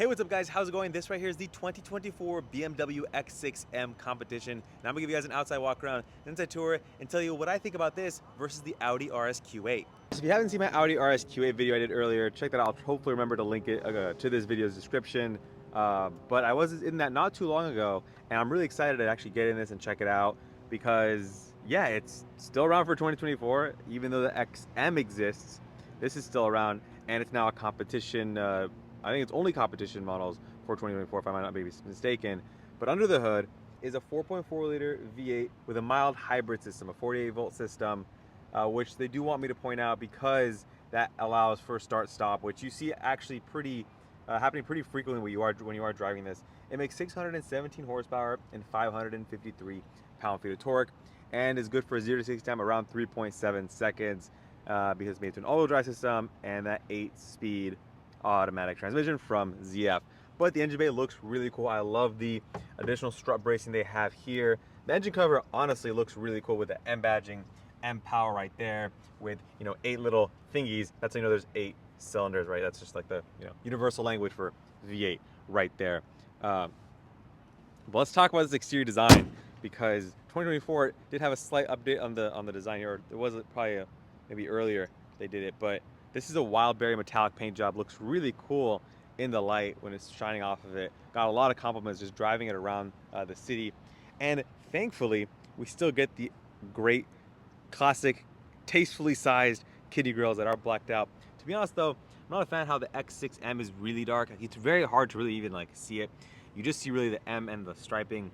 Hey, what's up guys? How's it going? This right here is the 2024 BMW X6M competition. Now I'm gonna give you guys an outside walk around, inside tour, and tell you what I think about this versus the Audi RSQ8. So if you haven't seen my Audi RSQ8 video I did earlier, check that out. I'll hopefully remember to link it to this video's description. But I was in that not too long ago, and I'm really excited to actually get in this and check it out because, yeah, it's still around for 2024. Even though the XM exists, this is still around, and it's now a competition. I think it's only competition models for 2024, if I might not be mistaken. But under the hood is a 4.4 liter V8 with a mild hybrid system, a 48 volt system, which they do want me to point out because that allows for start-stop, which you see actually happening pretty frequently when you are driving this. It makes 617 horsepower and 553 pound-feet of torque, and is good for 0 to 60 time around 3.7 seconds because it's made to an all-wheel drive system and that 8-speed automatic transmission from ZF. But the engine bay looks really cool. I love the additional strut bracing they have here. The engine cover honestly looks really cool with the M badging, M power right there with 8 little thingies. That's how there's 8 cylinders, right? That's just like the universal language for V8 right there. But let's talk about this exterior design because 2024 did have a slight update on the design here. It was probably maybe earlier they did it, but this is a wild berry metallic paint job. Looks really cool in the light when it's shining off of it. Got a lot of compliments just driving it around the city. And thankfully, we still get the great, classic, tastefully sized kidney grills that are blacked out. To be honest though, I'm not a fan of how the X6M is really dark. It's very hard to really even see it. You just see really the M and the striping.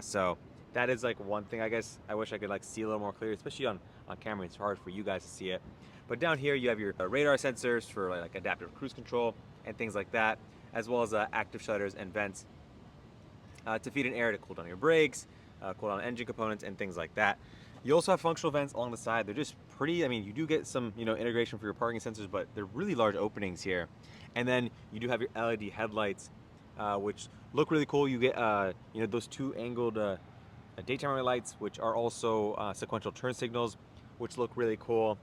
So that is one thing I guess I wish I could see a little more clear, especially on camera. It's hard for you guys to see it. But down here you have your radar sensors for adaptive cruise control and things like that, as well as active shutters and vents to feed in air to cool down your brakes, cool down engine components and things like that. You also have functional vents along the side. They're just pretty. I mean, you do get some integration for your parking sensors, but they're really large openings here. And then you do have your LED headlights, which look really cool. You get those 2 angled daytime running lights, which are also sequential turn signals, which look really cool.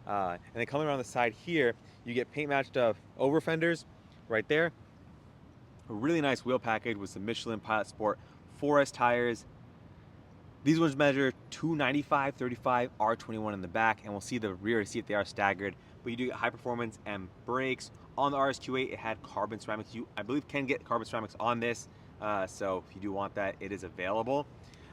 And then coming around the side here, you get paint matched over fenders right there. A really nice wheel package with some Michelin Pilot Sport 4S tires. These ones measure 295/35 R21 in the back, and we'll see the rear to see if they are staggered. But you do get high performance and brakes. On the RSQ8, it had carbon ceramics. You, I believe, can get carbon ceramics on this. So if you do want that, it is available.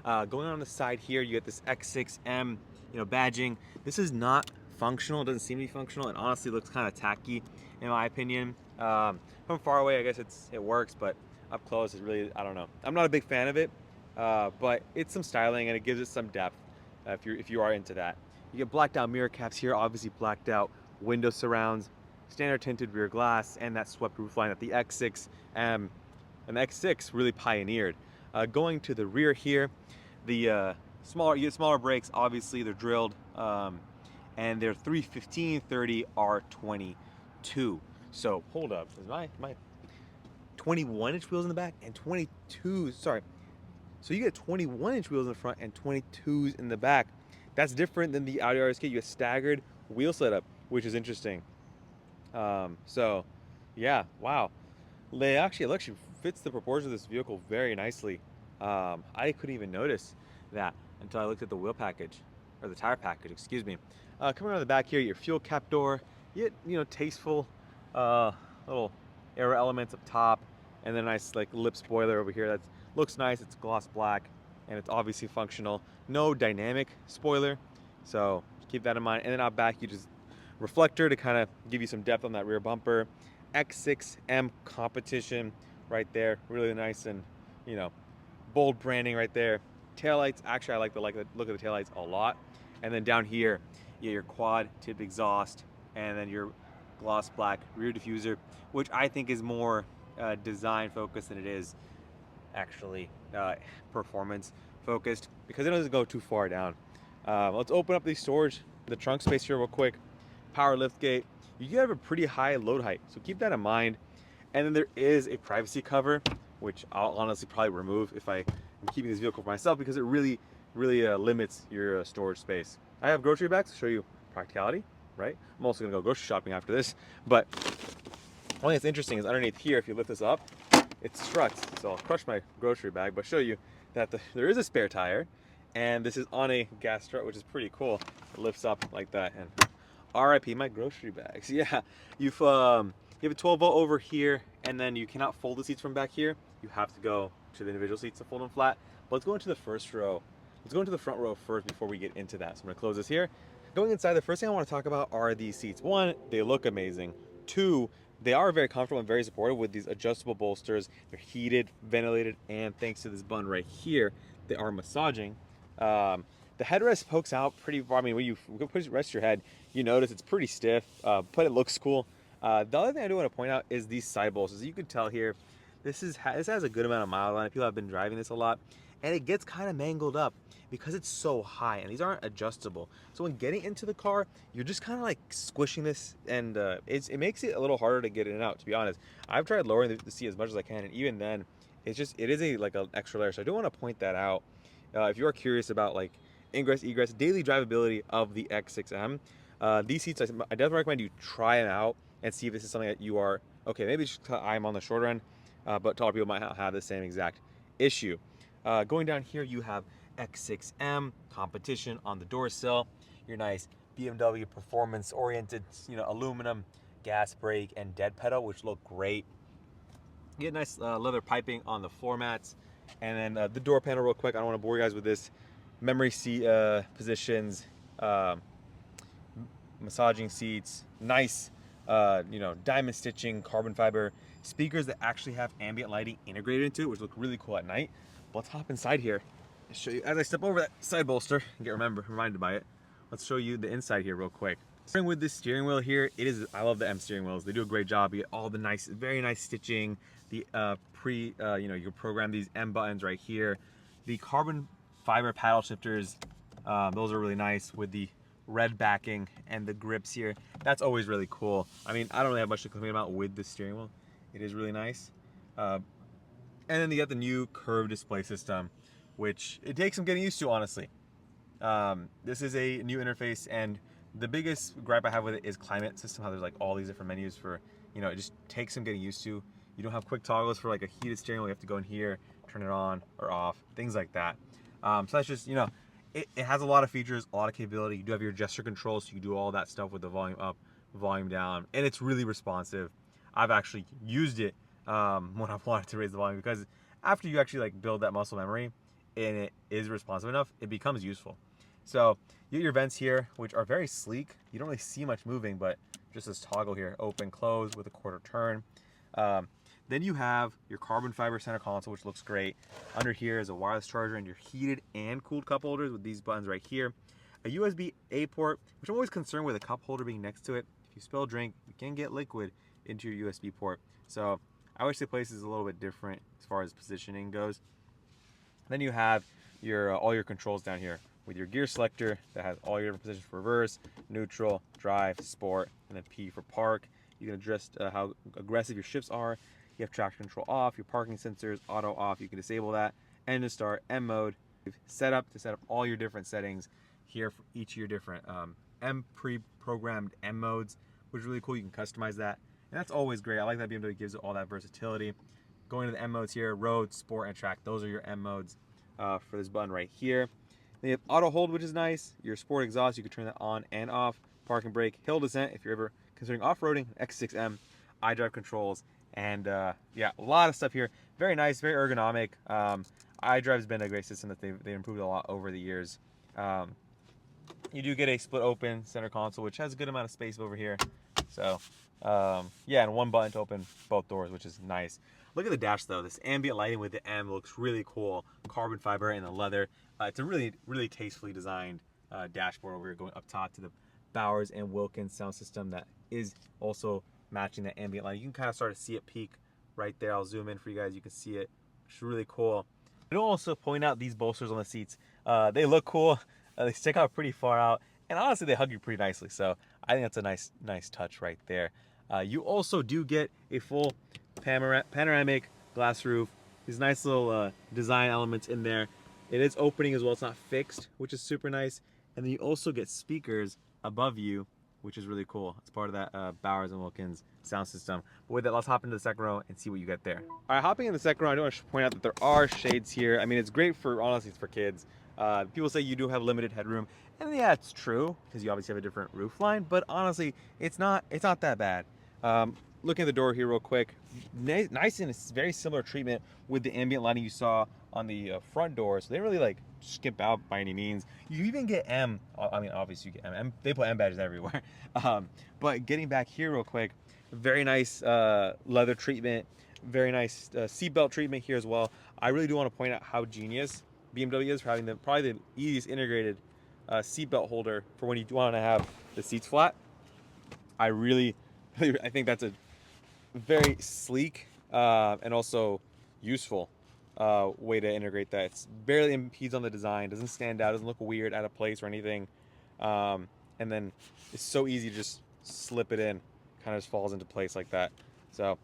Going on the side here, you get this X6M, badging. This is not functional. It doesn't seem to be functional, and honestly looks kind of tacky in my opinion. From far away, I guess it works, but up close, it's really, I don't know. I'm not a big fan of it, but it's some styling and it gives it some depth if you are into that. You get blacked out mirror caps here, obviously blacked out window surrounds, standard tinted rear glass, and that swept roof line that the X6 and the X6 really pioneered. Going to the rear here, the you get smaller brakes. Obviously, they're drilled, and they're 315/30 R22. So hold up, is my 21-inch wheels in the back and 22? Sorry, so you get 21-inch wheels in the front and 22s in the back. That's different than the Audi RSQ. You get staggered wheel setup, which is interesting. So yeah, wow. It actually fits the proportion of this vehicle very nicely. I couldn't even notice that until I looked at the wheel package, or the tire package, excuse me. Coming around the back here, your fuel cap door, you get tasteful little aero elements up top, and then a nice lip spoiler over here that looks nice. It's gloss black, and it's obviously functional. No dynamic spoiler, so keep that in mind. And then out back, you just reflector to kind of give you some depth on that rear bumper. X6M competition right there, really nice and bold branding right there. Taillights, actually I like the look of the taillights a lot. And then down here, you get your quad tip exhaust, and then your gloss black rear diffuser, which I think is more design focused than it is actually performance focused, because it doesn't go too far down. Let's open up the trunk space here real quick. Power lift gate. You do have a pretty high load height, so keep that in mind. And then there is a privacy cover, which I'll honestly probably remove if I am keeping this vehicle for myself, because it really limits your storage space. I have grocery bags to show you practicality, right? I'm also gonna go grocery shopping after this, but One thing that's interesting is underneath here, if you lift this up, it struts. So I'll crush my grocery bag, but show you that there is a spare tire, and this is on a gas strut, which is pretty cool. It lifts up like that, and RIP my grocery bags. Yeah, you have a 12-volt over here, and then you cannot fold the seats from back here. You have to go to the individual seats to fold them flat. But let's go into the first row. Let's go into the front row first before we get into that. So I'm gonna close this here. Going inside, the first thing I want to talk about are these seats. One, they look amazing. Two, they are very comfortable and very supportive with these adjustable bolsters. They're heated, ventilated, and thanks to this button right here, they are massaging. The headrest pokes out pretty far. I mean, when you rest your head, you notice it's pretty stiff, but it looks cool. The other thing I do want to point out is these side bolsters. You can tell here, this has a good amount of miles on it. People have been driving this a lot, and it gets kind of mangled up because it's so high, and these aren't adjustable. So when getting into the car, you're just kind of like squishing this, and it makes it a little harder to get in and out, to be honest. I've tried lowering the seat as much as I can, and even then, it is like an extra layer. So I do want to point that out. If you are curious about like ingress, egress, daily drivability of the X6M, these seats, I definitely recommend you try them out and see if this is something that you are, okay, maybe just I'm on the shorter end, but taller people might not have the same exact issue. Going down here, you have X6M competition on the door sill. Your nice BMW performance-oriented, aluminum gas brake and dead pedal, which look great. You get nice leather piping on the floor mats, and then the door panel, real quick. I don't want to bore you guys with this. Memory seat positions, massaging seats, nice, diamond stitching, carbon fiber speakers that actually have ambient lighting integrated into it, which look really cool at night. But let's hop inside here and show you, as I step over that side bolster and get reminded by it. Let's show you the inside here real quick. Starting with this steering wheel here, I love the M steering wheels. They do a great job. You get all the nice, very nice stitching. The you can program these M buttons right here. The carbon fiber paddle shifters, those are really nice with the red backing and the grips here. That's always really cool. I mean, I don't really have much to complain about with the steering wheel. It is really nice. And then you get the new curved display system, which it takes some getting used to, honestly. This is a new interface, and the biggest gripe I have with it is climate system, how there's like all these different menus for, it just takes some getting used to. You don't have quick toggles for like a heated steering wheel. You have to go in here, turn it on or off, things like that. So that's just, it has a lot of features, a lot of capability. You do have your gesture controls, so you do all that stuff with the volume up, volume down, and it's really responsive. I've actually used it when I've wanted to raise the volume, because after you actually like build that muscle memory and it is responsive enough, it becomes useful. So you get your vents here, which are very sleek. You don't really see much moving, but just this toggle here, open, close with a quarter turn. Then you have your carbon fiber center console, which looks great. Under here is a wireless charger and your heated and cooled cup holders with these buttons right here. A USB-A port, which I'm always concerned with a cup holder being next to it. If you spill a drink, you can get liquid into your USB port. So I wish the place is a little bit different as far as positioning goes. Then you have your all your controls down here with your gear selector that has all your different positions for reverse, neutral, drive, sport, and then P for park. You can adjust how aggressive your shifts are. You have traction control off, your parking sensors, auto off, you can disable that. Engine start, M mode, set up all your different settings here for each of your different M pre-programmed M modes, which is really cool. You can customize that, and that's always great. I like that BMW gives it all that versatility. Going to the M modes here, road, sport, and track, those are your M modes for this button right here. Then you have auto hold, which is nice. Your sport exhaust, you can turn that on and off. Parking brake, hill descent, if you're ever considering off-roading, X6M, iDrive controls, and yeah, a lot of stuff here. Very nice, very ergonomic. iDrive's been a great system that they've improved a lot over the years. You do get a split open center console, which has a good amount of space over here. So yeah, and one button to open both doors, which is nice. Look at the dash though. This ambient lighting with the M looks really cool. Carbon fiber and the leather. It's a really, really tastefully designed dashboard over here, going up top to the Bowers and Wilkins sound system that is also matching the ambient light. You can kind of start to see it peak right there. I'll zoom in for you guys. You can see it, which is really cool. I do also point out these bolsters on the seats. They look cool. They stick out pretty far out, and honestly, they hug you pretty nicely. So I think that's a nice touch right there. You also do get a full panoramic glass roof. These nice little design elements in there. It is opening as well. It's not fixed, which is super nice. And then you also get speakers above you which is really cool. It's part of that Bowers and Wilkins sound system. But with that, let's hop into the second row and see what you get there. All right, hopping in the second row, I do want to point out that there are shades here. I mean, it's great for, honestly, it's for kids. People say you do have limited headroom, and yeah, it's true because you obviously have a different roof line. But honestly, it's not that bad. Looking at the door here real quick, nice and it's very similar treatment with the ambient lighting you saw on the front door. So they really like skip out by any means. You even get M. I mean, obviously you get M. They put M badges everywhere. But getting back here real quick, very nice leather treatment, very nice seatbelt treatment here as well. I really do want to point out how genius BMW is for having probably the easiest integrated seatbelt holder for when you want to have the seats flat. I think that's a very sleek and also useful way to integrate that. It's barely impedes on the design, doesn't stand out, doesn't look weird, out of place or anything. And then it's so easy to just slip it in, kind of just falls into place like that. So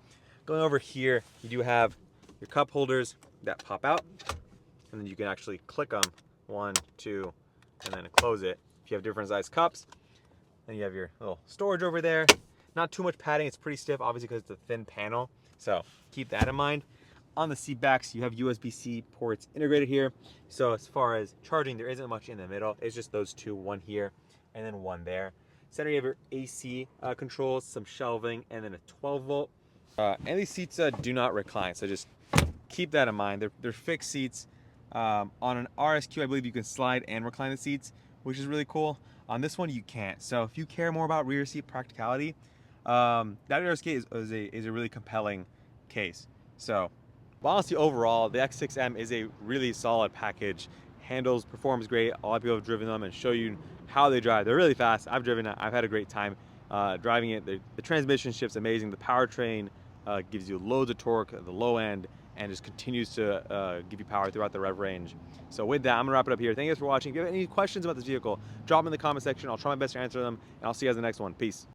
going over here, you do have your cup holders that pop out, and then you can actually click them, 1, 2, and then close it. If you have different size cups, then you have your little storage over there. Not too much padding, it's pretty stiff, obviously because it's a thin panel. So keep that in mind. On the seat backs, you have USB-C ports integrated here. So as far as charging, there isn't much in the middle. It's just those two, one here and then one there. Center, you have your AC controls, some shelving, and then a 12 volt. And these seats do not recline, so just keep that in mind. They're fixed seats. On an RSQ, I believe you can slide and recline the seats, which is really cool. On this one, you can't. So if you care more about rear seat practicality, that RSQ is a really compelling case. So, but honestly, overall, the X6M is a really solid package. Handles, performs great. A lot of people have driven them and show you how they drive. They're really fast. I've driven it. I've had a great time driving it. The transmission shift's amazing. The powertrain gives you loads of torque at the low end and just continues to give you power throughout the rev range. So with that, I'm gonna wrap it up here. Thank you guys for watching. If you have any questions about this vehicle, drop them in the comment section. I'll try my best to answer them, and I'll see you guys in the next one. Peace.